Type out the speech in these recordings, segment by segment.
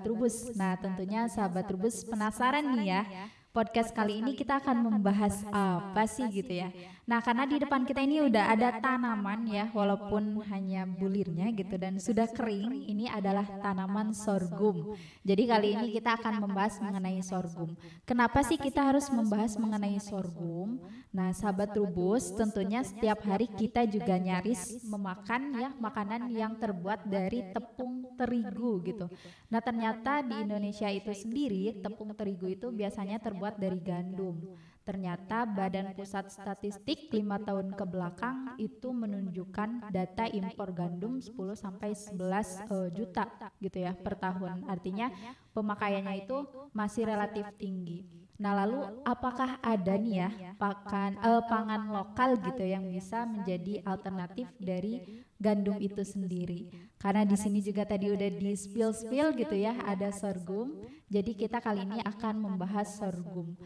Trubus. Nah, tentunya sahabat Trubus penasaran nih ya. Podcast kali ini kita akan membahas apa sih gitu ya. Nah, karena di depan kita ini udah ada tanaman ya, walaupun hanya bulirnya gitu dan sudah kering, ini adalah tanaman sorghum. Jadi kali ini kita akan membahas mengenai sorghum. Kenapa sih kita harus membahas mengenai sorghum? Nah, sahabat Trubus, tentunya setiap hari kita juga nyaris memakan ya makanan yang terbuat dari tepung terigu gitu. Nah, ternyata di Indonesia itu sendiri tepung terigu itu biasanya terbuat dari gandum. Ternyata Badan Pusat Statistik 5 tahun ke belakang itu menunjukkan data impor gandum 10 sampai 11 juta gitu ya per tahun. Artinya pemakaiannya itu masih relatif tinggi. Nah, lalu apakah ada nih ya pangan lokal gitu yang bisa menjadi alternatif dari gandum itu sendiri? Karena di sini juga tadi udah di spill gitu ya, ada sorghum. Jadi kita kali ini akan membahas sorghum.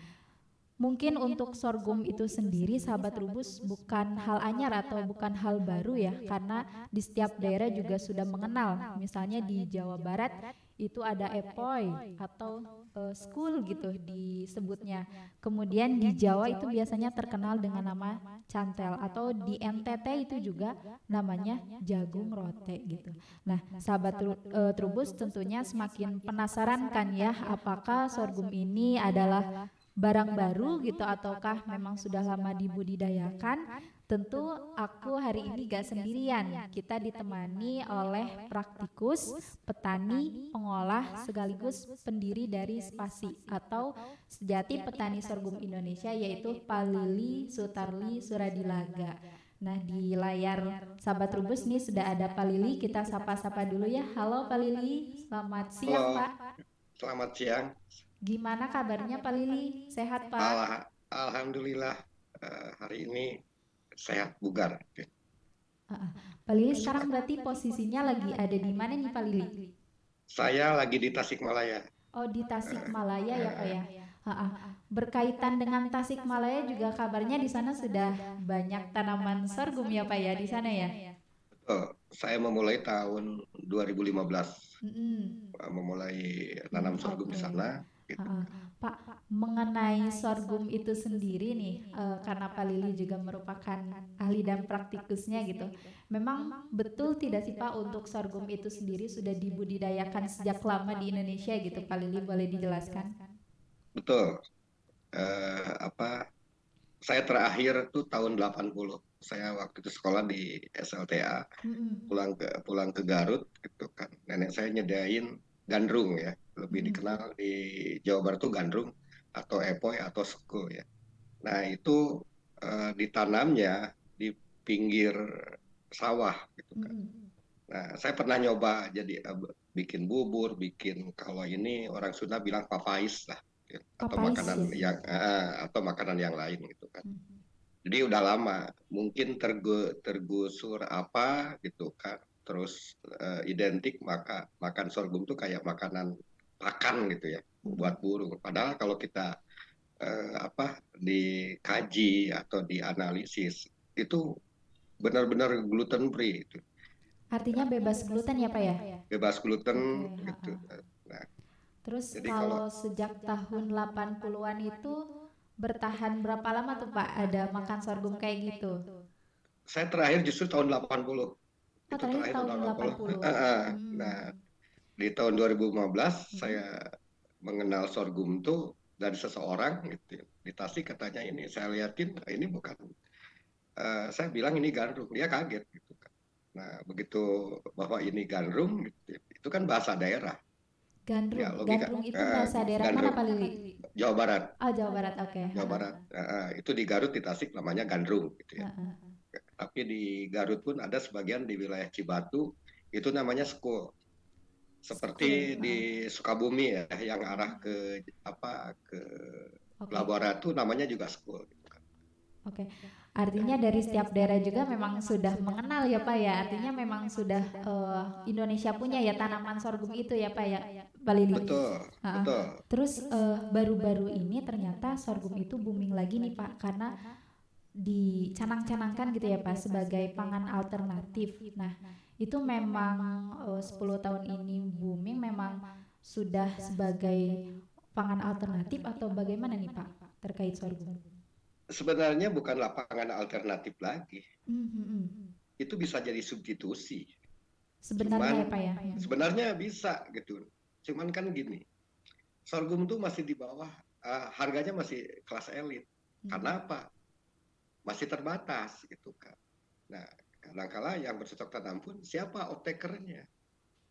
Mungkin untuk sorghum itu sendiri sahabat Trubus bukan hal anyar atau bukan hal baru ya, karena di setiap daerah juga sudah mengenal. Misalnya di Jawa Barat itu ada epoi atau skul gitu disebutnya. Kemudian di Jawa itu biasanya terkenal dengan nama cantel, atau di NTT itu juga namanya jagung rote gitu. Nah, sahabat Trubus tentunya semakin penasaran kan ya, apakah sorghum ini adalah barang baru gitu ataukah memang sudah lama dibudidayakan. Tentu aku hari ini gak sendirian, kita ditemani oleh praktikus, petani, pengolah sekaligus pendiri dari Spasi atau Sejati Petani Sorghum Indonesia, yaitu Pak Lili Sutarli Suradilaga. Nah, di layar sahabat Trubus nih sudah ada Pak Lili, kita sapa-sapa dulu ya. Halo Pak Lili, selamat siang Halo, Pak. selamat siang. Gimana kabarnya Pak Lili? Sehat Pak? Alhamdulillah hari ini sehat bugar. Pak Lili sekarang berarti posisinya lagi ada di mana nih Pak Lili? Saya lagi di Tasikmalaya. Oh, di Tasikmalaya ya Pak Eh, ya. Berkaitan dengan Tasikmalaya juga kabarnya di sana sudah banyak tanaman sorghum ya Pak ya di sana ya. Betul, saya memulai tahun 2015, Mm-mm. memulai nanam sorghum di Oke. sana. Gitu. Ha-ha. Pak, mengenai sorghum itu sendiri nih, karena Pak Lili juga merupakan ahli dan praktikusnya gitu. Memang betul tidak sih Pak untuk sorghum itu sendiri sudah dibudidayakan sejak lama di Indonesia gitu, Pak Lili boleh dijelaskan? Betul. Apa? Saya terakhir tuh tahun 80. Saya waktu itu sekolah di SLTA, Mm-mm. pulang ke Garut gitu kan. Nenek saya nyediain gandrung ya, lebih Mm-mm. dikenal di Jawa Barat tuh gandrung atau epoi atau seko ya. Nah, itu ditanamnya di pinggir sawah gitu kan. Mm-mm. Nah, saya pernah nyoba jadi bikin bubur, bikin kalau ini orang Sunda bilang papais lah, gitu. Atau Papais makanan ya. yang lain gitu kan. Jadi udah lama, mungkin tergusur apa gitu kan. Terus identik maka makan sorghum tuh kayak makanan pakan gitu ya Mm-mm. buat burung. Padahal kalau kita dikaji atau dianalisis itu benar-benar gluten free itu, Artinya bebas gluten ya Pak ya? bebas gluten Oke. gitu. Nah, Terus jadi kalau kalau sejak tahun 80-an itu bertahan berapa lama tuh Pak ada makan sorghum kayak gitu? saya terakhir justru tahun 80, Oh, itu terakhir terakhir tahun tahun 80. 80. Nah, Hmm. di tahun 2015 Mm-mm. saya mengenal sorghum tuh dari seseorang gitu di Tasik, katanya ini saya liatin ini bukan, saya bilang ini gandrung, dia kaget gitu kan. Nah, begitu bahwa ini gandrung gitu, itu kan bahasa daerah. Ya Gandrung. logika, Gandrung itu bahasa daerah mana gandrung Pak Lili? Jawa Barat. Oh, Jawa Barat. Oke. Jawa Barat. Itu di Garut, di Tasik namanya gandrung gitu ya. Ha-ha. Tapi di Garut pun ada sebagian di wilayah Cibatu itu namanya sekul. School. Seperti di Sukabumi ya, yang arah ke apa ke Oke. Pelabuhan itu namanya juga sekul. Gitu kan. Oke. Artinya dari setiap daerah juga memang sudah mengenal ya Pak ya. Artinya memang sudah Indonesia punya ya tanaman sorghum itu ya Pak ya, Pak Lili. Betul, Ha-ha. betul. Terus baru-baru ini ternyata sorghum itu booming lagi nih Pak karena dicanang-canangkan gitu ya Pak sebagai pangan alternatif. Nah, itu memang 10 tahun ini booming memang sudah sebagai pangan alternatif atau bagaimana nih Pak terkait sorghum? Sebenarnya bukan lapangan alternatif lagi, Mhm. itu bisa jadi substitusi. Sebenarnya ya Cuman Pak ya. sebenarnya bisa gitu. Cuman kan gini, sorghum tuh masih di bawah, harganya masih kelas elit. Mhm. Karena apa? Masih terbatas gitu kan. Nah, kadang-kala yang bercocok tanam pun siapa off-takernya.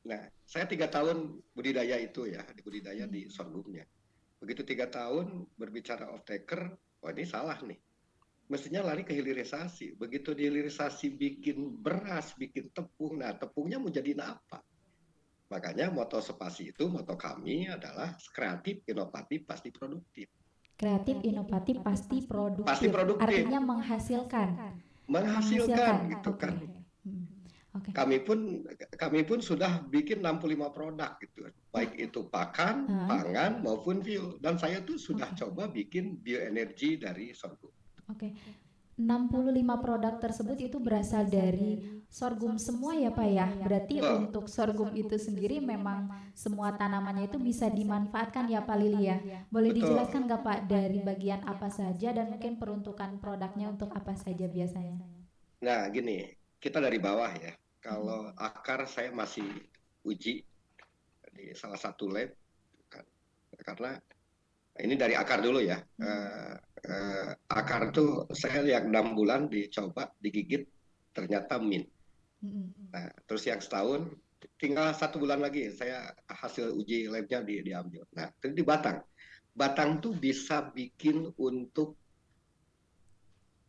Nah, saya 3 tahun budidaya itu ya, di budidaya di Mhm. sorghumnya. Begitu 3 tahun berbicara off-taker, oh ini salah nih. Mestinya lari ke hilirisasi. Begitu di hilirisasi bikin beras, bikin tepung. Nah, tepungnya mau jadiin apa? Makanya moto Spasi itu, moto kami adalah kreatif, inovatif, pasti produktif. Kreatif, inovatif, pasti Pasti produktif. produktif, Artinya menghasilkan. menghasilkan Menghasilkan. gitu Oke. kan. Hmm. Oke. Kami pun sudah bikin 65 produk gitu, Wah, baik itu pakan, ah, pangan maupun fuel. Dan saya tuh sudah oke. coba bikin bioenergi dari sorghum. Oke. 65 produk tersebut itu berasal dari sorghum semua ya Pak ya. Berarti Oh, untuk sorghum itu sendiri memang semua tanamannya itu bisa dimanfaatkan ya Pak Lili ya. Boleh betul. dijelaskan nggak Pak dari bagian apa saja dan mungkin peruntukan produknya untuk apa saja biasanya? Nah, gini, kita dari bawah ya. Kalau Mm-mm. akar saya masih uji di salah satu lab kan. Karena ini dari akar dulu ya. Mm-mm. Akar tuh saya lihat 6 bulan dicoba digigit ternyata min. Mm-mm. Nah, terus yang setahun tinggal 1 bulan lagi saya hasil uji labnya diambil. Nah, itu di batang. Batang tuh bisa bikin untuk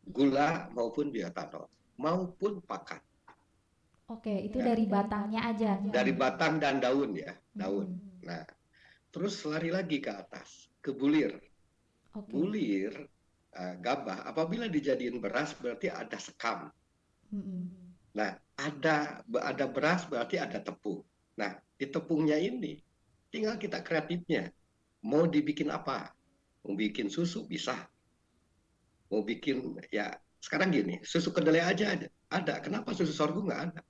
gula maupun bioetanol maupun pakan. Oke, itu Ya, dari batangnya aja. dari Mm-mm. batang dan daun ya, daun. Mm-mm. Nah, terus lari lagi ke atas, ke bulir. Oke. Bulir, gabah, apabila dijadiin beras berarti ada sekam. Mm-mm. Nah, ada beras berarti ada tepung. Nah, di tepungnya ini tinggal kita kreatifnya. Mau dibikin apa? Mau bikin susu bisa. Mau bikin ya sekarang gini, susu kedelai aja ada. Kenapa susu sorghum nggak ada?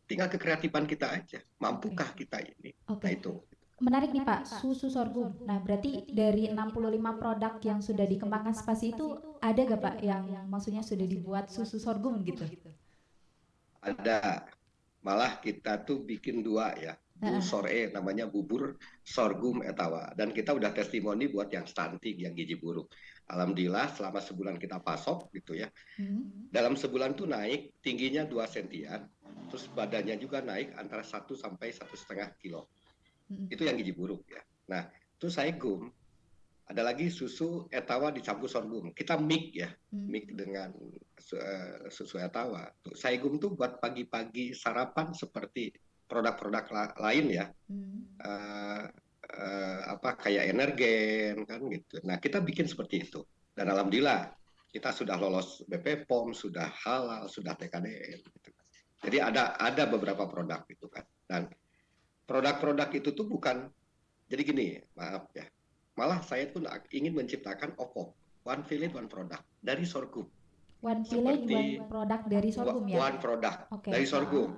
Tinggal kekreatifan kita aja. Oke. Mampukah kita ini? Oke. Nah itu. Menarik nih Pak, susu sorghum. Nah, berarti dari 65 produk yang sudah dikembangkan Spasi itu ada gak Pak yang maksudnya sudah dibuat susu sorghum gitu? Ada. Malah kita tuh bikin 2 ya. Bu Heeh. sore namanya bubur sorghum etawa. Dan kita udah testimoni buat yang stunting, yang gizi buruk. Alhamdulillah selama sebulan kita pasok gitu ya. Hmm. Dalam sebulan tuh naik tingginya 2 sentian. Terus badannya juga naik antara 1 sampai 1,5 kilo. Hmm. Itu yang gizi buruk ya. Nah, itu saigum. Ada lagi susu etawa dicampur sorghum. Kita mix ya, Hmm. mix dengan susu etawa. Saigum tuh buat pagi-pagi sarapan seperti produk-produk lain ya. Hmm. Uh, apa kayak energen kan gitu. Nah, kita bikin seperti itu. Dan alhamdulillah kita sudah lolos BP POM, sudah halal, sudah TKDN gitu. Jadi ada beberapa produk gitu kan. Dan produk-produk itu tuh bukan jadi gini, maaf ya. Malah saya pun ingin menciptakan OPOP, one village one product dari sorghum. One village, Seperti one product dari sorghum ya? one product Oke. dari sorghum.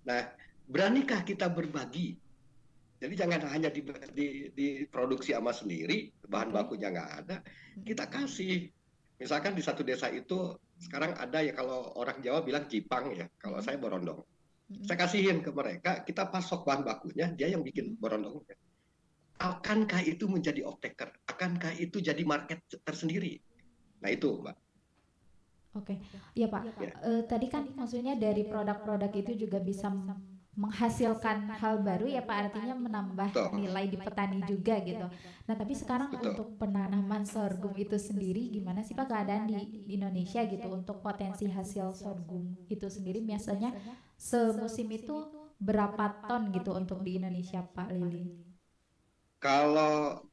Nah, beranikah kita berbagi? Jadi jangan hanya diproduksi sama sendiri, bahan Oke. bakunya nggak ada, Hmm. kita kasih. Misalkan di satu desa itu sekarang ada ya kalau orang Jawa bilang jipang ya, kalau Hmm. saya borondong. Hmm. Saya kasihin ke mereka, kita pasok bahan bakunya, dia yang bikin Hmm. borondongnya. Akankah itu menjadi off-taker? Akankah itu jadi market tersendiri? Nah itu, Mbak. Oke, iya Pak. Ya, Tadi kan maksudnya dari produk-produk itu juga bisa menghasilkan hal baru ya Pak, artinya menambah betul, nilai di petani juga gitu. Nah, tapi sekarang betul. untuk penanaman sorghum itu sendiri gimana sih Pak keadaan di Indonesia gitu untuk potensi hasil sorghum itu sendiri biasanya semusim itu berapa ton gitu untuk di Indonesia Pak Lili? Kalau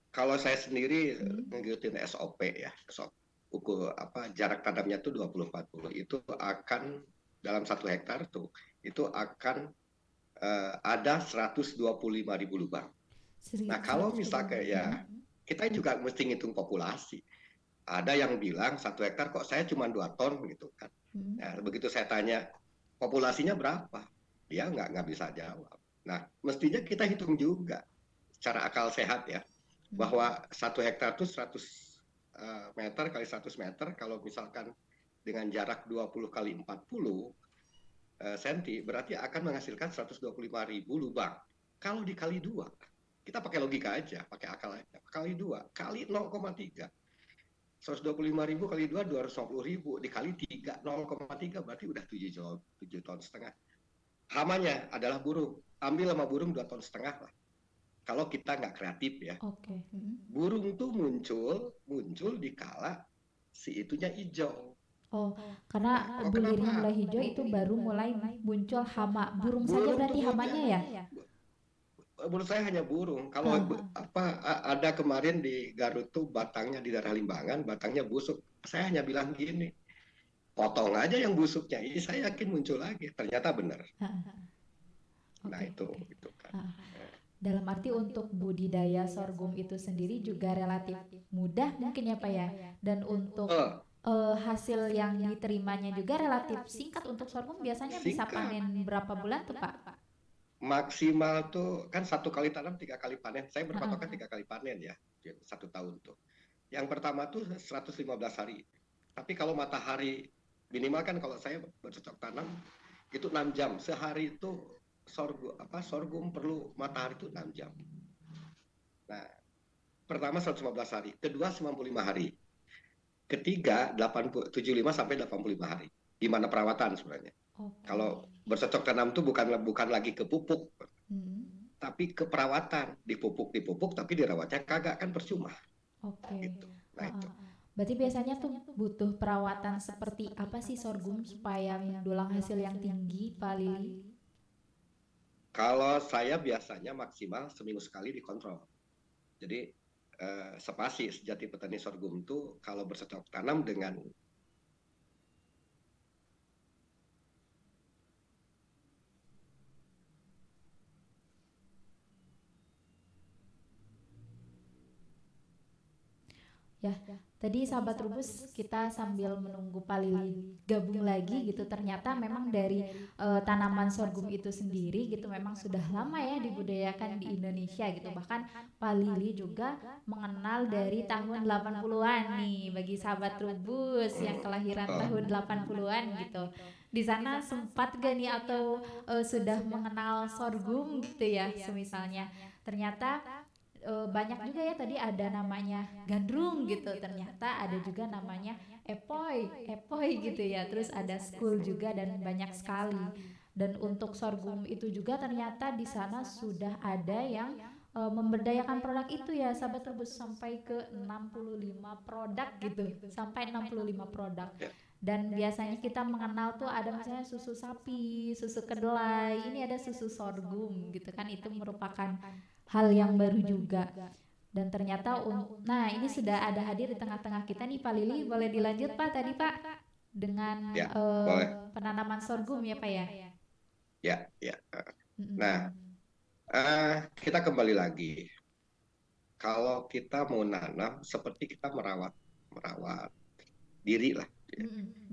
kalau saya sendiri Hmm. ngikutin SOP ya, SOP ukur apa jarak tanamnya tuh 20-40 itu akan dalam 1 hektar tuh itu akan ada 125.000 lubang. Nah kalau misalnya 125. ya kita juga mesti ngitung populasi. Ada yang bilang 1 hektar kok saya cuma 2 ton gitu kan. Hmm. Nah, begitu saya tanya populasinya berapa, dia nggak bisa jawab. Nah, mestinya kita hitung juga secara akal sehat ya, bahwa 1 hektar itu 100 meter kali 100 meter, kalau misalkan dengan jarak 20 kali 40 senti, berarti akan menghasilkan 125.000 lubang. Kalau dikali 2, kita pakai logika aja, pakai akal aja, kali 2, kali 0,3. 125.000 kali 2, 250.000, dikali 3, 0,3 berarti udah 7 ton setengah. Hamanya adalah burung. Ambil sama burung 2 ton setengah lah. Kalau kita nggak kreatif ya. Oke. Burung tuh muncul di kala si itunya hijau. Oh, karena bulirnya mulai hijau itu baru mulai muncul hama. Burung saja Burung berarti tuh hamanya ya? menurut saya hanya burung. Kalau ada kemarin di Garut tuh batangnya di daerah Limbangan, batangnya busuk. Saya hanya bilang gini, potong aja yang busuknya. Ini saya yakin muncul lagi. Ternyata benar. Nah itu kan. Dalam arti untuk budidaya sorghum itu sendiri juga relatif mudah mungkin ya Pak ya. Dan untuk hasil yang diterimanya juga relatif singkat. Untuk sorghum biasanya bisa panen berapa bulan tuh Pak? Maksimal tuh kan 1 kali tanam 3 kali panen. Saya berpatokan 3 kali panen ya, 1 tahun tuh. Yang pertama tuh 115 hari. Tapi kalau matahari minimal kan kalau saya bercocok tanam itu 6 jam. Sehari itu sorghum perlu matahari itu 6 jam. Nah, pertama 115 hari, kedua 95 hari. Ketiga 75 sampai 85 hari. Gimana perawatan sebenarnya? Kalau bercocok tanam itu bukan lagi ke pupuk, tapi ke perawatan. Dipupuk tapi dirawatnya kagak, kan percuma. Gitu. Nah, itu. Berarti biasanya tuh butuh perawatan seperti apa sih sorghum supaya mendulang hasil yang tinggi, Pak Lili? Kalau saya biasanya maksimal seminggu sekali dikontrol. Jadi spasi sejati petani sorghum itu kalau bercocok tanam dengan Ya, tadi sahabat Trubus kita sambil menunggu Pak Lili gabung lagi gitu, ternyata memang dari tanaman sorghum itu sendiri gitu memang sudah lama ya dibudidayakan di Indonesia gitu. Bahkan Pak Lili juga mengenal dari tahun 80-an nih bagi sahabat Trubus yang kelahiran tahun 80-an gitu. Di sana sempat gak nih atau sudah mengenal sorghum gitu ya semisalnya. Ternyata banyak juga ya, tadi ada namanya gandrung gitu, ternyata ada juga namanya epoi gitu ya, terus ada skul juga dan banyak sekali. Dan untuk sorghum itu juga ternyata di sana sudah ada yang memberdayakan produk itu ya sahabat Trubus, sampai ke 65 produk gitu, sampai 65 produk. Dan biasanya kita mengenal tuh ada misalnya susu sapi, susu kedelai, ini ada susu sorghum gitu kan, itu merupakan hal yang baru juga. Dan ternyata nah ini sudah ada hadir di tengah-tengah kita nih Pak Lili, boleh dilanjut Pak tadi Pak dengan penanaman sorghum ya Pak ya? Ya. Nah, kita kembali lagi. Kalau kita mau nanam seperti kita merawat diri lah.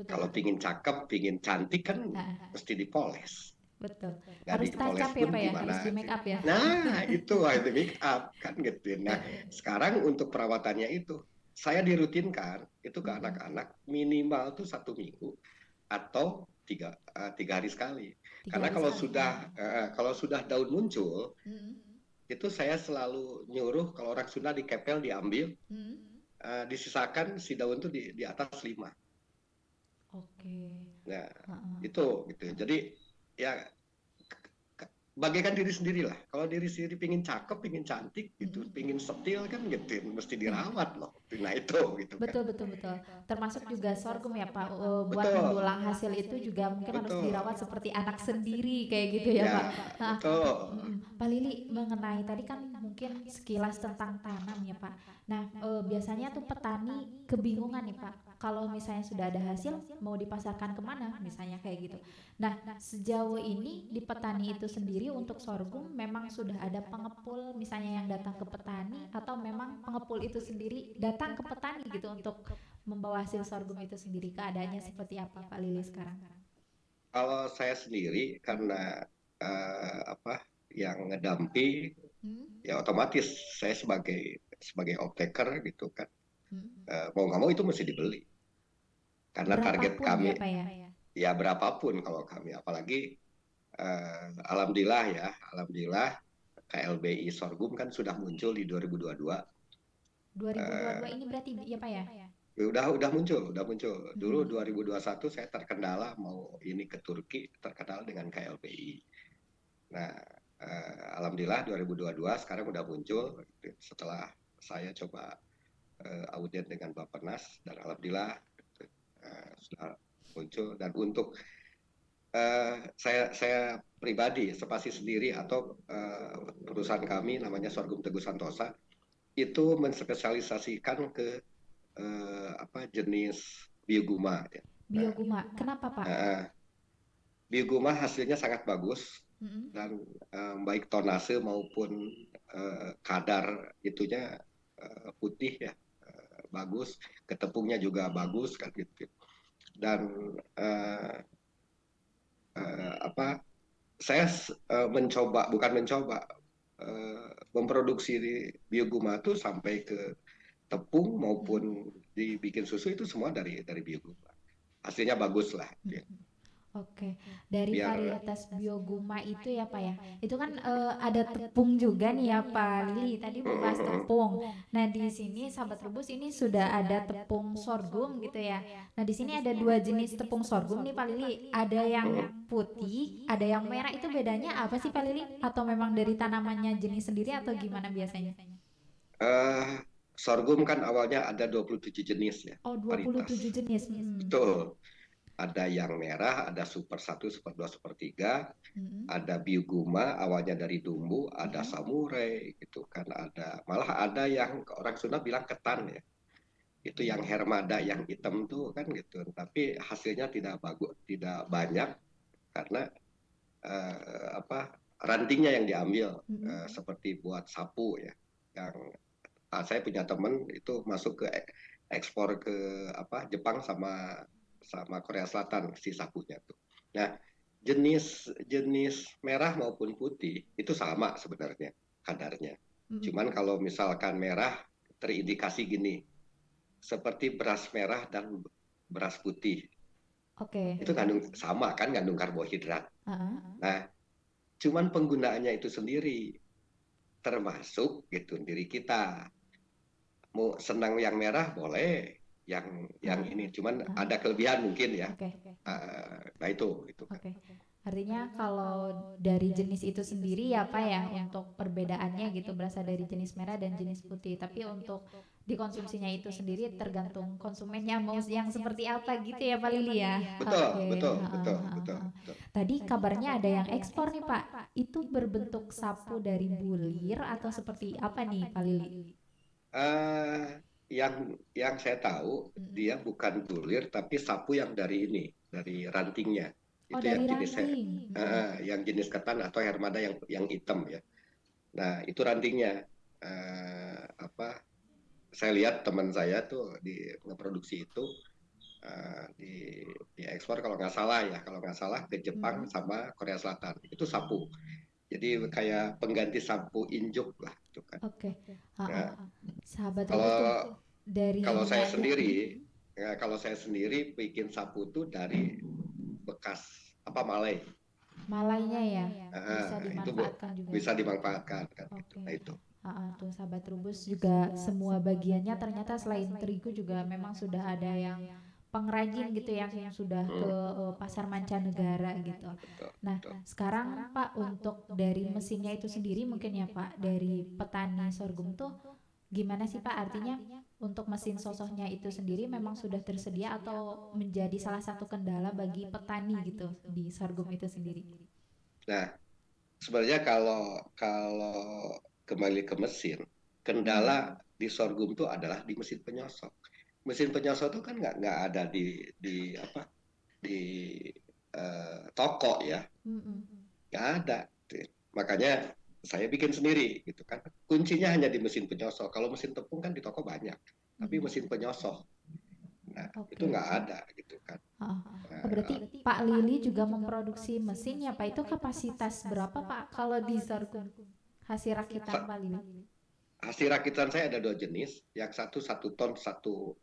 Kalau pingin cakep, pingin cantik kan mesti dipoles. Betul. Nggak Harus touch up ya Pak ya, harus di make up ya. Nah itu make up kan gitu. Nah sekarang untuk perawatannya itu saya dirutinkan itu ke anak-anak minimal tuh 1 minggu atau 3 hari sekali. Karena kalau sudah daun muncul itu saya selalu nyuruh kalau orang Sunda dikepel diambil, disisakan si daun tuh di atas 5. Nah itu gitu. Jadi ya bagaikan diri sendiri lah. Kalau diri sendiri pingin cakep, pingin cantik gitu, pingin setil kan gitu, mesti dirawat loh. Nah itu gitu. Betul. Termasuk juga sorghum ya Pak, buat mendulang hasil itu juga mungkin harus dirawat seperti anak sendiri kayak gitu ya Pak. Pak Lili, mengenai tadi kan mungkin sekilas tentang tanam ya Pak. Nah biasanya tuh petani kebingungan nih Pak, kalau misalnya sudah ada hasil mau dipasarkan kemana misalnya kayak gitu. Nah sejauh ini di petani itu sendiri untuk sorghum memang sudah ada pengepul misalnya yang datang ke petani, atau memang pengepul itu sendiri datang ke petani gitu untuk membawa hasil sorghum itu sendiri, keadaannya seperti apa Pak Lili sekarang? Kalau saya sendiri karena yang ngedampi, ya otomatis saya sebagai off-taker gitu kan, mau nggak mau itu mesti dibeli. Karena target Berapapun kami, ya Pak ya. ya berapapun kalau kami, apalagi alhamdulillah KLBI sorghum kan sudah muncul di 2022. 2022 Eh, ini berarti ya Pak ya. udah muncul. Dulu Mm-mm. 2021 saya terkendala mau ini ke Turki, terkendala dengan KLBI. Nah, alhamdulillah 2022 sekarang udah muncul setelah saya coba audit dengan Bappenas, dan alhamdulillah sudah muncul. Dan untuk saya pribadi, Spasi sendiri atau perusahaan kami namanya Sorghum Teguh Santosa itu menspesialisasikan ke jenis bioguma. Ya. Nah, Bioguma. Kenapa Pak? bioguma hasilnya sangat bagus, Mm-mm. dan baik tonase maupun kadar itunya putih ya, bagus, ketepungnya juga bagus kan gitu. Dan apa saya memproduksi bioguma itu sampai ke tepung maupun dibikin susu itu semua dari bioguma. Hasilnya bagus lah. Ya. Oke, dari Biar varietas bioguma itu ya Pak ya. Itu kan ada tepung juga nih ya Pak Lili. Tadi membahas tepung. Nah di sini sahabat rebus ini sudah ada tepung sorghum gitu ya. Nah di sini ada dua jenis tepung sorghum nih Pak Lili. Ada yang putih, ada yang merah. Itu bedanya apa sih Pak Lili? Atau memang dari tanamannya jenis sendiri atau gimana biasanya? eh, sorghum kan awalnya ada 27 jenis ya, Oh, varietas. 27 jenis. Betul. Ada yang merah, ada super 1, super 2, super 3, ada bioguma awalnya dari dumbu, ada samurai gitu kan, malah ada yang orang Sunda bilang ketan ya. Itu yang hermada yang hitam tuh kan gitu. Tapi hasilnya tidak bagus, tidak banyak karena rantingnya yang diambil, seperti buat sapu ya. Yang saya punya temen itu masuk ke ekspor ke Jepang sama Korea Selatan si sapunya tuh. Nah, jenis merah maupun putih itu sama sebenarnya kadarnya. Cuman kalau misalkan merah terindikasi gini, seperti beras merah dan beras putih. Oke. Itu ngandung karbohidrat. Nah, cuman penggunaannya itu sendiri, termasuk gitu diri kita. Mau senang yang merah boleh, yang ini cuman ada kelebihan mungkin ya. Nah itu kan. Artinya kalau dari jenis itu sendiri ya Pak ya, untuk perbedaannya gitu berasal dari jenis merah dan jenis putih. Tapi untuk dikonsumsinya itu sendiri tergantung konsumennya mau yang seperti apa gitu ya Pak Lili ya. Betul. Tadi kabarnya ada yang ekspor nih Pak. Itu berbentuk sapu dari bulir atau seperti apa nih Pak Lili? Yang saya tahu dia bukan bulir tapi sapu yang dari rantingnya. Oh, Itu dari ranting. yang jenis ketan atau hermada yang hitam ya. Nah, itu rantingnya. Saya lihat teman saya tuh ngeproduksi itu, di ekspor kalau nggak salah ke Jepang sama Korea Selatan. Itu sapu. Jadi kayak pengganti sapu injuk lah itu kan. Nah, Sahabat kalau tuh dari kalau saya sendiri bikin sapu tuh dari bekas malai. Malainya ya, bisa Itu dimanfaatkan juga. bisa dimanfaatkan kan. Nah itu. Tuh sahabat rubus juga semua bagiannya ternyata selain terigu juga memang sudah ada yang pengrajin gitu ya, yang sudah ke pasar mancanegara gitu. Nah sekarang Pak untuk dari mesinnya itu sendiri mungkin ya Pak, dari petani sorghum tuh gimana sih Pak, artinya untuk mesin sosoknya itu sendiri memang sudah tersedia atau menjadi salah satu kendala bagi petani gitu di sorghum itu sendiri? Nah, sebenarnya kalau kembali ke mesin, kendala di sorghum itu adalah di mesin penyosok. Mesin penyosok itu kan nggak ada di toko ya, nggak ada. Makanya saya bikin sendiri gitu kan. Kuncinya hanya di mesin penyosok. Kalau mesin tepung kan di toko banyak, tapi mesin penyosok. Nah, itu Oke. nggak ada gitu kan. Heeh. Oh, Nah, berarti Pak Lili juga memproduksi mesin ya Pak. Itu kapasitas berapa Pak kalau di sorghum hasil rakitan sa- Pak Lili? hasil rakitan saya ada dua jenis, yang satu ton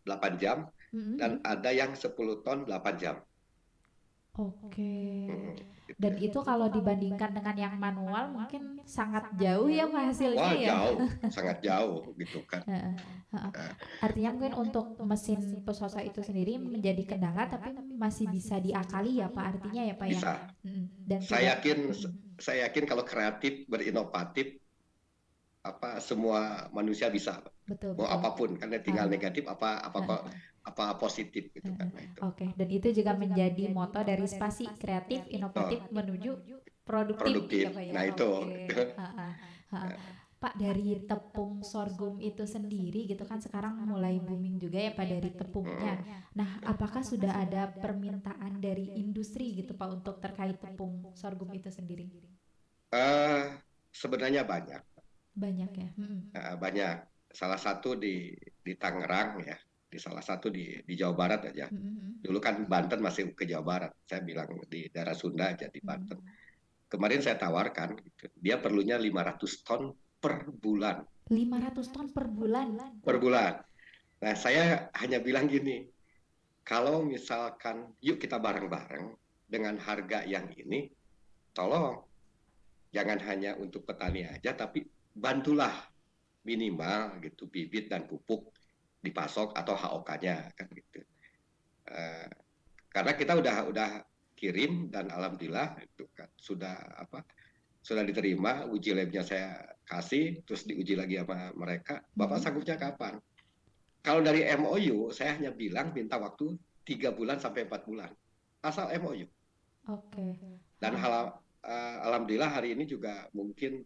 8 jam, dan Mm-mm. ada yang 10 ton 8 jam. Oke. Hmm, gitu Dan ya. itu kalau dibandingkan dengan yang manual mungkin sangat jauh ya Pak hasilnya Wah, ya. jauh, sangat jauh gitu kan. Heeh, heeh. Nah, Artinya mungkin untuk mesin pesosok itu sendiri menjadi kendala tapi masih bisa diakali ya Pak artinya ya Pak ya. bisa. Dan Saya tidak. yakin, Mm-mm. saya yakin kalau kreatif, berinovatif, semua manusia bisa. Betul Mau betul. apapun, karena tinggal Heeh, negatif heeh, apa positif gitu kan. heeh. Nah, itu. Oke, dan itu juga menjadi moto dari Spasi, kreatif, inovatif Oh, menuju produktif produktif. ya Pak ya. Nah, itu. Oke. Heeh, heeh. Pak, dari tepung sorghum itu sendiri gitu kan sekarang mulai booming juga ya Pak dari tepungnya. Mm, Nah, apakah sudah ada permintaan dari industri gitu Pak untuk terkait tepung sorghum itu sendiri? eh, sebenarnya banyak. Banyak ya. Banyak. Salah satu di Tangerang ya, di salah satu di Jawa Barat aja. Dulu kan Banten masih ke Jawa Barat. Saya bilang di daerah Sunda aja di Banten. Kemarin saya tawarkan, gitu. Dia perlunya 500 ton per bulan. 500 ton per bulan. Per bulan. Nah, saya hanya bilang gini, kalau misalkan yuk kita bareng-bareng dengan harga yang ini, tolong jangan hanya untuk petani aja, tapi bantulah minimal gitu bibit dan pupuk dipasok atau HOK-nya kan gitu. Eh, karena kita udah kirim dan alhamdulillah itu kan sudah diterima, uji labnya saya kasih, terus diuji lagi sama mereka. Bapak sanggupnya kapan? Kalau dari MOU saya hanya bilang minta waktu 3 bulan sampai 4 bulan, asal MOU. Oke. Dan alhamdulillah hari ini juga mungkin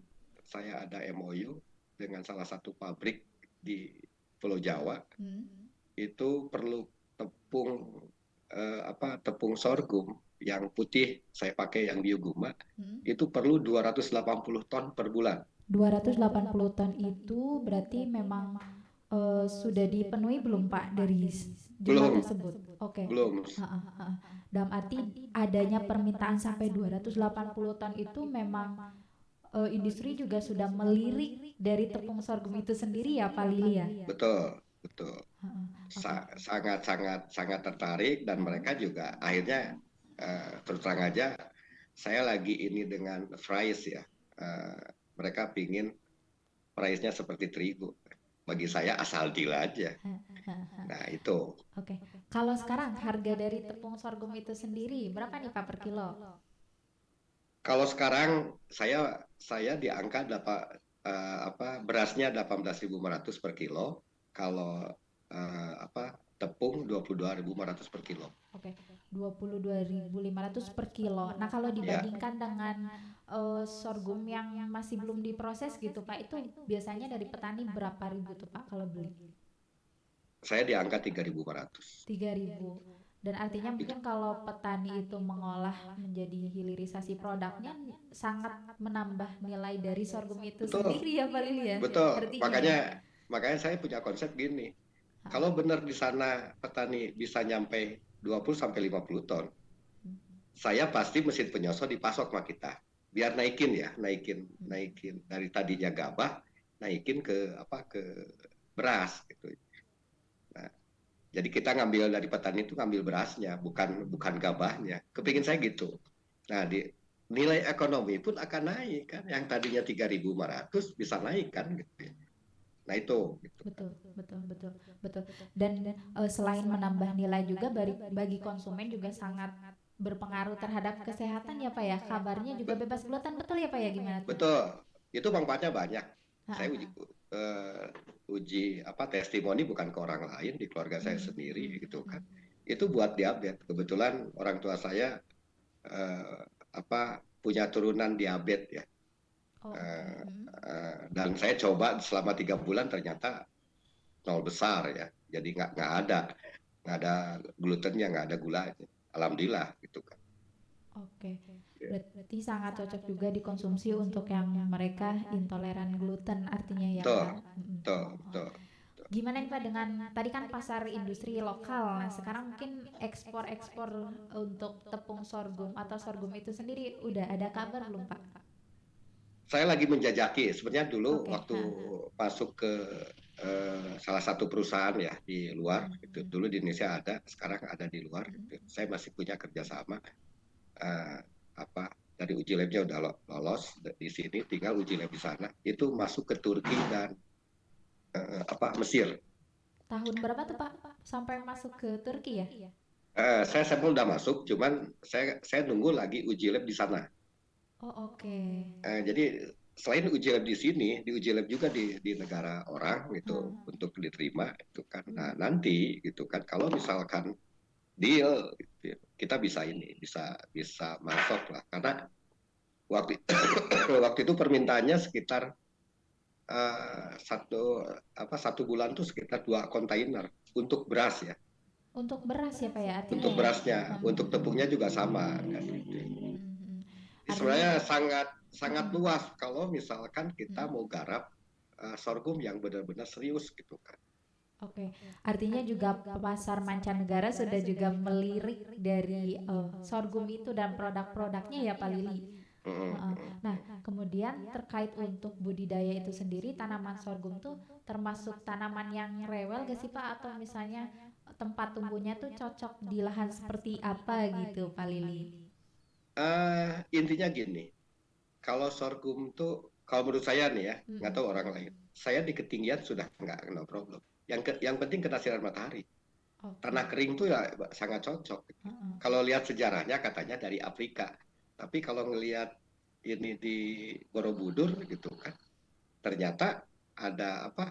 saya ada MOU dengan salah satu pabrik di Pulau Jawa, itu perlu tepung tepung sorghum yang putih saya pakai yang bioguma, itu perlu 280 ton per bulan. 280 ton itu berarti memang sudah dipenuhi belum Pak dari jumlah Belum, tersebut? Oke. belum. Dalam arti adanya permintaan sampai 280 ton itu memang industri juga sudah melirik dari tepung sorghum itu sendiri ya Pak Lili ya? Betul, betul. Oke. Sangat sangat sangat tertarik dan mereka juga akhirnya terus terang aja saya lagi ini dengan fries ya. Mereka pingin price-nya seperti terigu. Bagi saya asal deal aja. Nah, itu. Oke. Kalau sekarang harga dari tepung sorghum itu sendiri berapa nih Pak per kilo? Kalau sekarang saya di angka berasnya 18.500 per kilo. Kalau tepung 22.500 per kilo. Oke, 22.500 per kilo. Nah, kalau Ya, dibandingkan dengan sorghum yang masih belum diproses gitu, Pak, itu biasanya dari petani berapa ribu tuh, Pak, kalau beli? saya di angka 3.500. 3.000. Dan artinya Itu mungkin kalau petani itu mengolah menjadi hilirisasi produknya sangat menambah nilai dari sorghum itu betul, sendiri ya, Pak Lili ya. betul. Artinya ya. Makanya saya punya konsep gini. Kalau benar di sana petani bisa nyampe 20 sampai 50 ton, saya pasti mesin penyosot dipasok sama kita. Biar naikin dari tadinya gabah, naikin ke beras gitu. Nah, jadi kita ngambil dari petani itu ngambil berasnya, bukan gabahnya. Kepingin saya gitu. Nah, nilai ekonomi pun akan naik kan. Yang tadinya 3.500 bisa naik kan gitu. Nah, itu gitu. Betul. Dan selain menambah nilai juga bagi konsumen juga sangat berpengaruh terhadap kesehatan ya Pak ya. Kabarnya juga bebas gluten betul ya Pak ya gimana tuh? Betul. Itu manfaatnya banyak. Saya Ha-ha. uji testimoni bukan ke orang lain, di keluarga saya sendiri gitu kan. Itu buat diabetes. Kebetulan orang tua saya eh, punya turunan diabetes ya. Oh, Eh, oke. dan saya coba selama 3 bulan ternyata nol besar ya. Jadi nggak ada glutennya, nggak ada gulanya. Alhamdulillah gitu kan. Oke. Berarti sangat cocok juga dikonsumsi untuk yang mereka intoleran gluten artinya ya Betul, Pak. betul, betul. Gimana nih Pak dengan tadi kan pasar industri lokal, nah sekarang mungkin ekspor-ekspor untuk tepung sorghum atau sorghum itu sendiri udah ada kabar belum Pak? Saya lagi menjajaki. Sebenarnya dulu Oke, waktu ha. masuk ke salah satu perusahaan ya di luar, Mm-mm, itu dulu di Indonesia ada, sekarang ada di luar. mm-mm. Gitu. Saya masih punya kerjasama eh, apa dari uji labnya udah lolos di sini, tinggal uji lab di sana. Itu masuk ke Turki dan Mesir. Tahun berapa tuh Pak sampai masuk ke Turki ya? Saya sampel udah masuk, cuman saya nunggu lagi uji lab di sana. Oh oke. Jadi selain uji lab di sini, di uji lab juga di negara orang gitu Hmm. untuk diterima itu kan. Nah, Mm-mm. nanti gitu kan kalau misalkan deal gitu, ya, kita bisa ini bisa bisa masuk lah karena waktu waktu itu permintaannya sekitar satu bulan tuh sekitar 2 kontainer untuk beras ya. Untuk beras ya Pak ya artinya Untuk ya? berasnya, untuk tepungnya juga sama kan gitu. Mm-mm. Artinya, Sebenarnya sangat sangat mm-mm. luas kalau misalkan kita Mm-mm. mau garap sorghum yang benar-benar serius gitu kan. Oke, artinya juga pasar mancanegara sudah juga melirik dari sorghum itu dan produk-produknya ya Pak Lili. Mm, Heeh. mm. Nah, kemudian terkait untuk budidaya itu sendiri, tanaman sorghum tuh termasuk tanaman yang rewel gak sih Pak? Atau misalnya tempat tumbuhnya tuh cocok di lahan seperti apa gitu Pak Lili? Intinya gini, kalau sorghum tuh, kalau menurut saya nih ya, nggak Mm-mm. tahu orang lain, saya di ketinggian sudah nggak no problem. Yang penting kena sinar matahari. Oke. Tanah kering tuh ya sangat cocok. Heeh. Kalau lihat sejarahnya katanya dari Afrika, tapi kalau ngelihat ini di Borobudur gitu kan, ternyata ada apa?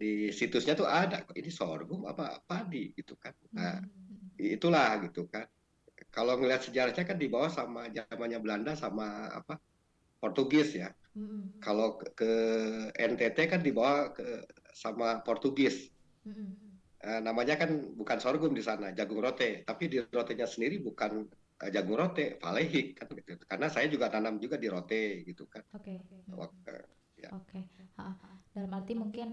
Di situsnya tuh ada kok ini sorghum apa padi gitu kan. Nah, Mm-mm. itulah gitu kan. Kalau ngelihat sejarahnya kan dibawa sama zamannya Belanda sama apa Portugis ya. Mm-mm. Kalau ke NTT kan dibawa ke sama Portugis. Mm-mm. Namanya kan bukan sorghum di sana, jagung rote. Tapi di rotenya sendiri bukan jagung rote, palehik kan gitu. Karena saya juga tanam juga di rote gitu kan. Oke. Wak- Mm. eh, ya. Oke, ha, dalam arti mungkin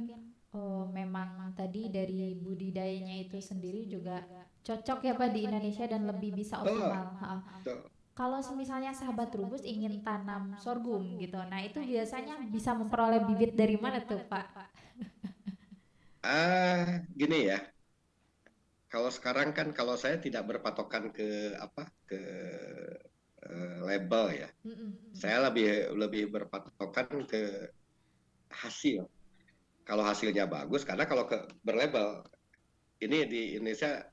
memang tadi dari budidayanya itu sendiri juga cocok ya Pak di Indonesia dan lebih bisa Oh, optimal. Ha. tuh. Kalau misalnya sahabat Trubus ingin tanam sorghum gitu, nah itu biasanya bisa memperoleh bibit dari mana tuh Pak? Gini ya. Kalau sekarang kan kalau saya tidak berpatokan ke apa ke label ya. Mm-mm, Saya lebih lebih berpatokan ke hasil. Kalau hasilnya bagus, karena kalau ke berlabel ini di Indonesia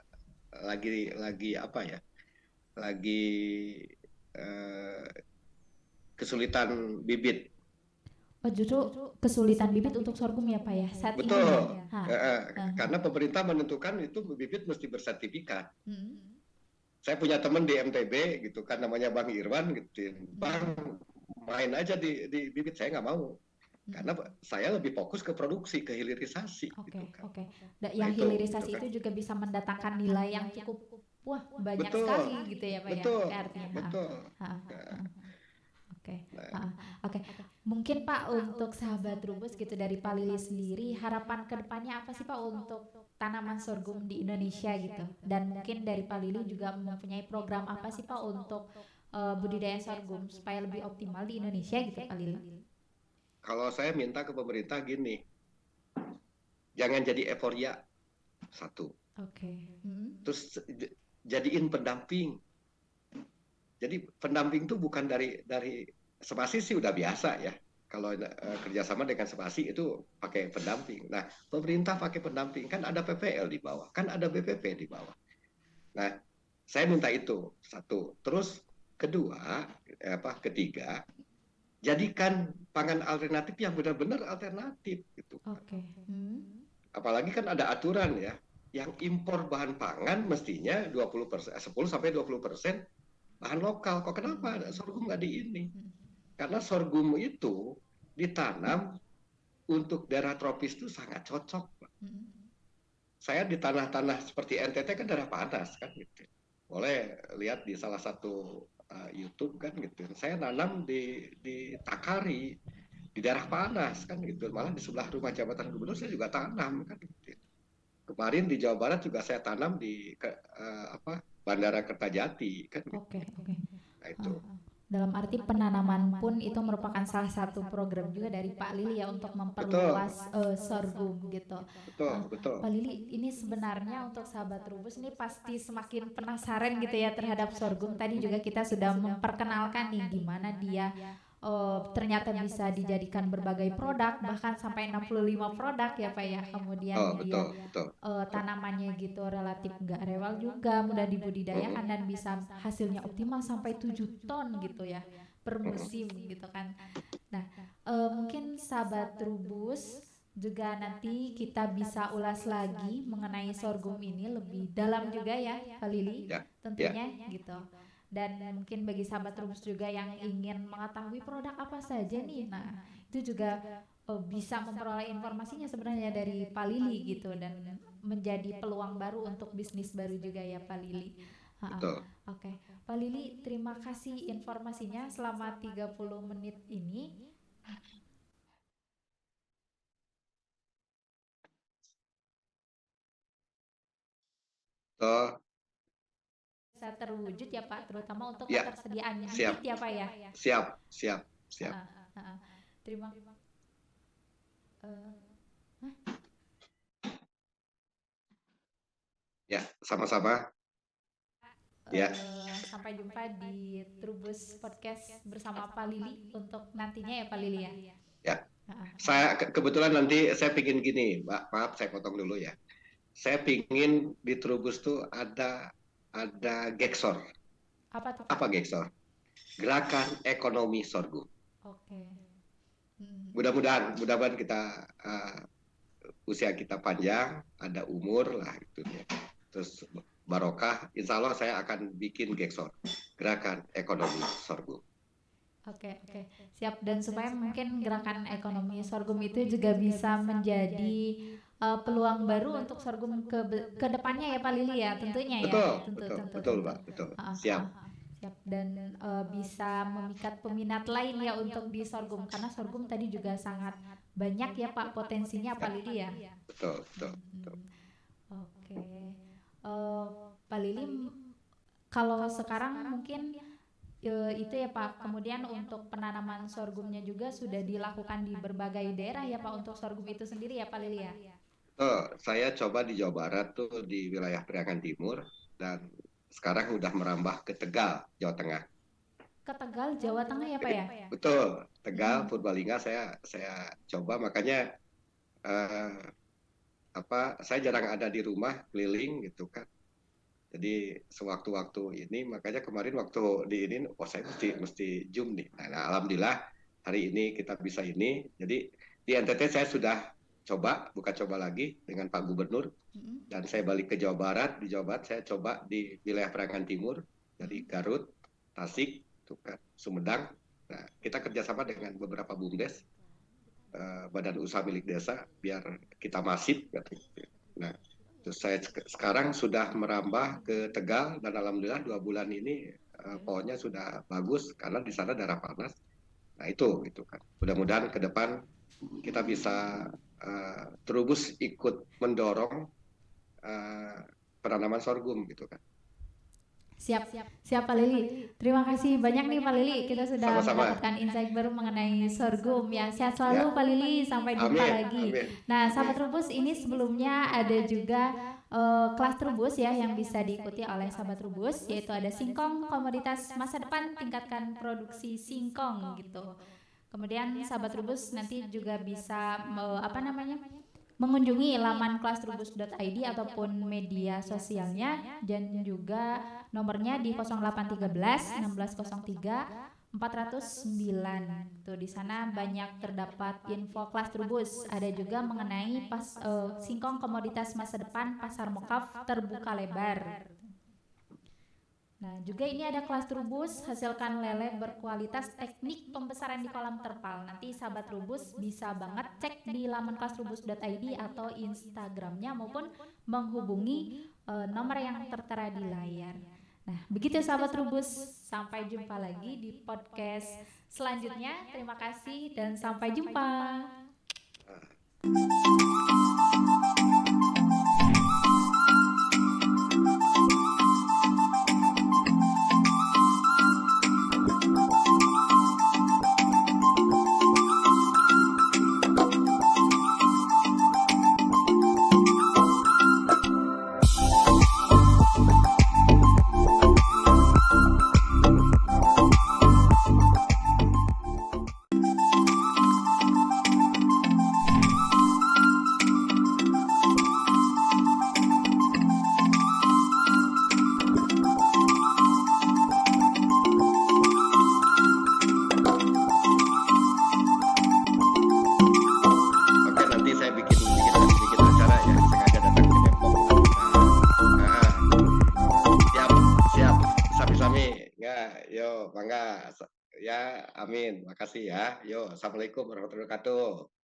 lagi apa ya? Lagi eh, kesulitan bibit. Oh justru kesulitan bibit untuk sorghum ya Pak ya saat ini Betul. ya. Ha. Karena pemerintah menentukan itu bibit mesti bersertifikat. Mm-mm, Saya punya teman di MTB gitu kan namanya Bang Irwan gitu. Bang mm-mm, main aja di bibit saya nggak mau karena mm-mm. saya lebih fokus ke produksi ke hilirisasi Oke, gitu kan. oke. Nah Yang itu gitu hilirisasi kan. itu juga bisa mendatangkan nilai yang cukup wah banyak Betul, sekali gitu ya Pak ya. betul, Oke, artinya. Ha, betul. ha, Nah, ha. Oke, nah, ha, oke. Mungkin Pak untuk sahabat Rubus gitu dari Pak Lili sendiri harapan kedepannya apa sih Pak untuk tanaman sorghum di Indonesia gitu? Dan mungkin dari Pak Lili juga mempunyai program apa sih Pak untuk budidaya sorghum supaya lebih optimal di Indonesia gitu Pak Lili? kalau saya minta ke pemerintah gini, jangan jadi euforia satu, Oke. Hmm. terus jadiin pendamping. Jadi pendamping itu bukan dari spasi sih udah biasa ya. Kalau kerjasama dengan spasi itu pakai pendamping. Nah, pemerintah pakai pendamping kan ada PPL di bawah, kan ada BPP di bawah. Nah, saya minta itu satu. Terus kedua, ketiga, jadikan pangan alternatif yang benar-benar alternatif gitu. Oke. Hmm. Apalagi kan ada aturan ya, yang impor bahan pangan mestinya 20%, 10 sampai 20% bahan lokal. Kok kenapa ada sorghum nggak di ini? Karena sorghum itu ditanam untuk daerah tropis itu sangat cocok. Saya di tanah-tanah seperti NTT kan daerah panas kan gitu. Boleh lihat di salah satu YouTube kan gitu. Saya nanam di Takari di daerah panas kan gitu. Malah di sebelah rumah jabatan gubernur saya juga tanam kan gitu. Kemarin di Jawa Barat juga saya tanam di Bandara Kertajati kan gitu. Oke, oke. Nah itu Ah, dalam arti penanaman pun itu merupakan salah satu program juga dari Pak Lili ya untuk betul, memperluas sorghum gitu. betul, Pak betul. Lili, ini sebenarnya untuk sahabat Trubus ini pasti semakin penasaran gitu ya terhadap sorghum. Tadi juga kita sudah memperkenalkan nih gimana dia ternyata bisa dijadikan berbagai produk, bahkan sampai 65 produk ya Pak ya. Oh, Kemudian dia betul, betul, betul. tanamannya gitu relatif nggak rewel juga, mudah dibudidayakan Mm-mm, dan bisa hasilnya optimal sampai 7 ton gitu ya per mm-mm. musim gitu kan. Nah, mungkin sahabat Trubus juga nanti kita bisa ulas lagi mengenai sorghum ini lebih dalam juga ya, Pak Lili, Ya, ya, tentunya gitu. Dan mungkin bagi sahabat Trubus juga yang ingin mengetahui produk apa saja nih, nah itu juga bisa memperoleh informasinya sebenarnya dari Pak Lili gitu dan menjadi peluang baru untuk bisnis baru juga ya Pak Lili. Ha-ha. betul. Oke, Pak Lili, terima kasih informasinya selama 30 menit ini. Oh, Bisa terwujud ya Pak, terutama untuk ya, ketersediaan bibit siap, ya Pak ya. siap, siap, siap. Ha-ha, ha-ha. Terima eh, Ya, sama-sama. Ya, sampai jumpa di Trubus Podcast bersama Pak Lili untuk nantinya ya Pak Lili ya. ya. Ha-ha, ha-ha. Saya kebetulan nanti saya pingin gini, Mbak. Maaf, saya potong dulu ya. Saya pingin di Trubus tuh ada Geksor. Apa tuh Pak? Apa Geksor? Gerakan Ekonomi Sorghum. Oke. Hmm. Mudah-mudahan kita usia kita panjang, ada umur lah gitu ya. Terus barokah, insya Allah saya akan bikin Geksor, Gerakan Ekonomi Sorghum. Oke, oke. Siap, dan supaya mungkin gerakan ekonomi sorghum itu juga bisa menjadi peluang baru untuk sorghum ke depannya ya Pak Lili ya, tentunya ya. Betul, Tentu, betul, tentu, betul, tentu. Mbak, betul. Ah, ah, Siap. ah. Siap, dan bisa memikat peminat lain ya untuk di sorghum karena sorghum tadi juga sangat banyak ya Pak potensinya Pak Lili ya. Betul, betul, betul. Hmm. Oke. Eh, Pak Lili, kalau sekarang mungkin itu ya Pak. Kemudian untuk penanaman sorghumnya juga sudah dilakukan di berbagai daerah ya Pak untuk sorghum itu sendiri ya Pak Lili ya. Saya coba di Jawa Barat tuh di wilayah Priangan Timur dan sekarang udah merambah ke Tegal, Jawa Tengah. Ke Tegal, Jawa Tengah ya Pak ya. Betul, Tegal, Mm-mm. Purbalingga saya coba makanya eh, saya jarang ada di rumah keliling gitu kan. Jadi sewaktu-waktu ini makanya kemarin waktu di ini saya mesti zoom nih. Nah, alhamdulillah hari ini kita bisa ini. Jadi di NTT saya sudah buka coba lagi dengan Pak Gubernur Mm-mm. dan saya balik ke Jawa Barat. Di Jawa Barat saya coba di wilayah Priangan Timur dari Mm-mm. Garut, Tasik, Sumedang. Nah, kita kerjasama dengan beberapa BUMDes, badan usaha milik desa, biar kita masif. Nah, terus saya sekarang sudah merambah ke Tegal dan alhamdulillah 2 bulan ini pohonnya sudah bagus karena di sana daerah panas. Nah itu kan. Mudah-mudahan ke depan kita bisa terus ikut mendorong uh, penanaman sorghum gitu kan. Siap, siap Pak Lili. Terima kasih banyak nih Pak Lili. Kita sudah Sama-sama. mendapatkan insight baru mengenai sorghum ya. Sehat Ya, selalu Pak Lili. Sampai jumpa amin, lagi. amin, Nah, sahabat amin. Trubus ini sebelumnya ada juga kelas Trubus ya yang bisa diikuti oleh sahabat Trubus, yaitu ada singkong komoditas masa depan tingkatkan produksi singkong gitu. Kemudian sahabat Trubus nanti juga bisa mengunjungi laman kelasrubus.id ataupun media sosialnya dan juga nomornya di 0813 1603 409. Tuh di sana banyak terdapat info kelas Trubus. Ada juga mengenai singkong komoditas masa depan pasar mokaf terbuka lebar. Nah, juga ini ada kelas Trubus, hasilkan lele berkualitas teknik pembesaran di kolam terpal. Nanti sahabat Trubus bisa banget cek di laman kelasrubus.id atau Instagramnya maupun menghubungi nomor yang tertera di layar. Nah, begitu sahabat Trubus, sampai jumpa lagi di podcast selanjutnya. Terima kasih dan sampai jumpa. Oke, nanti saya bikin acara ya, sengaja datang ke Depok. Nah, siap, siap, sami-sami. Ya, yo, bangga. Ya, amin. Makasih ya. Yo, assalamualaikum warahmatullahi wabarakatuh.